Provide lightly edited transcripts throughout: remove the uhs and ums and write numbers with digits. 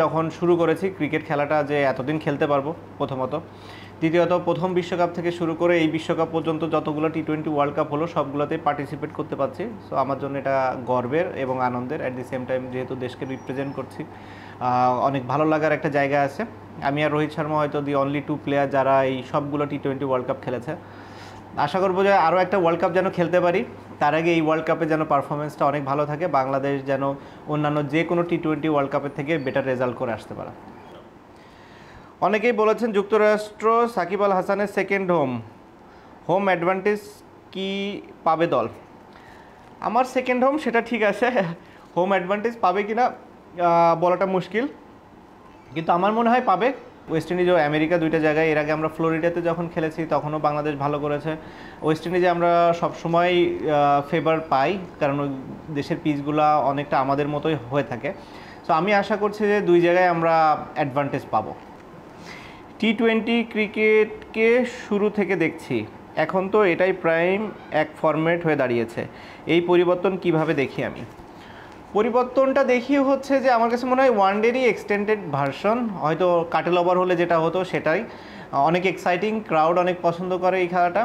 যখন শুরু করেছি ক্রিকেট খেলাটা যে এতদিন খেলতে পারবো প্রথমত, দ্বিতীয়ত প্রথম বিশ্বকাপ থেকে শুরু করে এই বিশ্বকাপ পর্যন্ত যতগুলো টি-20 ওয়ার্ল্ড কাপ হলো সবগুলোতেই পার্টিসিপেট করতে পারছি। সো আমার জন্য এটা গর্বের এবং আনন্দের। অ্যাট দি সেম টাইম যেহেতু দেশকে রিপ্রেজেন্ট করছি, অনেক ভালো লাগার একটা জায়গা আছে। আমি আর রোহিত শর্মা হয়তো দি অনলি 2 প্লেয়ার যারা এই সবগুলো টি-20 ওয়ার্ল্ড কাপ খেলেছে। আশা করবো যে আরও একটা ওয়ার্ল্ড কাপ যেন খেলতে পারি, তার আগে এই ওয়ার্ল্ড কাপে যেন পারফরমেন্সটা অনেক ভালো থাকে, বাংলাদেশ যেন অন্যান্য যে কোনো টি-20 ওয়ার্ল্ড কাপের থেকে বেটার রেজাল্ট করে আসতে পারে। অনেকেই বলেছেন যুক্তরাষ্ট্র সাকিব আল হাসানের সেকেন্ড হোম অ্যাডভান্টেজ কি পাবে দল? আমার সেকেন্ড হোম সেটা ঠিক আছে, হোম অ্যাডভান্টেজ পাবে কি না বলাটা মুশকিল, কিন্তু আমার মনে হয় পাবে। ওয়েস্ট ইন্ডিজ ও আমেরিকা দুইটা জায়গায়, এর আগে আমরা ফ্লোরিডাতে যখন খেলেছি তখনও বাংলাদেশ ভালো করেছে। ওয়েস্ট ইন্ডিজে আমরা সবসময় ফেভার পাই, কারণ ওই দেশের পিচগুলো অনেকটা আমাদের মতোই হয়ে থাকে। সো আমি আশা করছি যে দুই জায়গায় আমরা অ্যাডভান্টেজ পাবো। টি-20 ক্রিকেটকে শুরু থেকে দেখছি, এখন তো এটাই প্রাইম এক ফরম্যাট হয়ে দাঁড়িয়েছে। এই পরিবর্তন কিভাবে দেখি আমি? পরিবর্তনটা দেখি হচ্ছে যে আমার কাছে মনে হয় ওয়ানডেরই এক্সটেন্ডেড ভার্সন, হয়তো কাটেল ওভার হলে যেটা হতো সেটাই। অনেক এক্সাইটিং, ক্রাউড অনেক পছন্দ করে এই খেলাটা।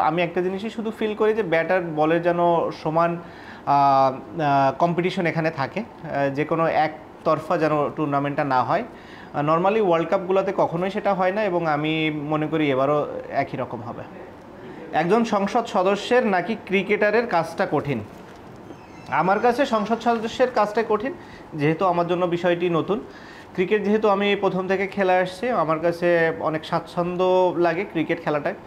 আমি একটা জিনিসই শুধু ফিল করি যে ব্যাটার বলের যেন সমান কম্পিটিশন এখানে থাকে, যে কোনো একতরফা যেন টুর্নামেন্টটা না হয়। নর্মালি ওয়ার্ল্ড কাপগুলোতে কখনোই সেটা হয় না, এবং আমি মনে করি এবারও একই রকম হবে। একজন সংসদ সদস্যের নাকি ক্রিকেটারের কাজটা কঠিন? আমার কাছে সংসদ সদস্যের কাজটাই কঠিন, যেহেতু আমার জন্য বিষয়টি নতুন। ক্রিকেট যেহেতু আমি প্রথম থেকে খেলে আসছি, আমার কাছে অনেক স্বাচ্ছন্দ্য লাগে ক্রিকেট খেলাটায়,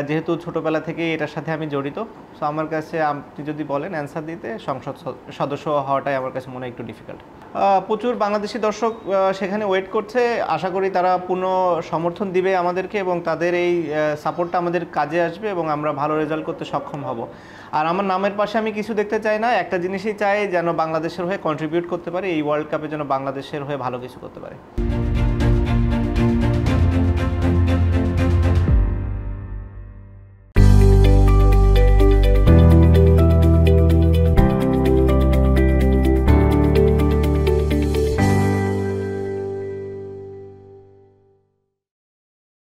যেহেতু ছোটোবেলা থেকেই এটার সাথে আমি জড়িত। সো আমার কাছে আপনি যদি বলেন অ্যান্সার দিতে, সংসদ সদস্য হওয়াটাই আমার কাছে মনে হয় একটু ডিফিকাল্ট। প্রচুর বাংলাদেশি দর্শক সেখানে ওয়েট করছে, আশা করি তারা পূর্ণ সমর্থন দিবে আমাদেরকে, এবং তাদের এই সাপোর্টটা আমাদের কাজে আসবে এবং আমরা ভালো রেজাল্ট করতে সক্ষম হব। আর আমার নামের পাশে আমি কিছু দেখতে চাই না, একটা জিনিসই চাই, যেন বাংলাদেশের হয়ে কন্ট্রিবিউট করতে পারে, এই ওয়ার্ল্ড কাপে যেন বাংলাদেশের হয়ে ভালো কিছু করতে পারে।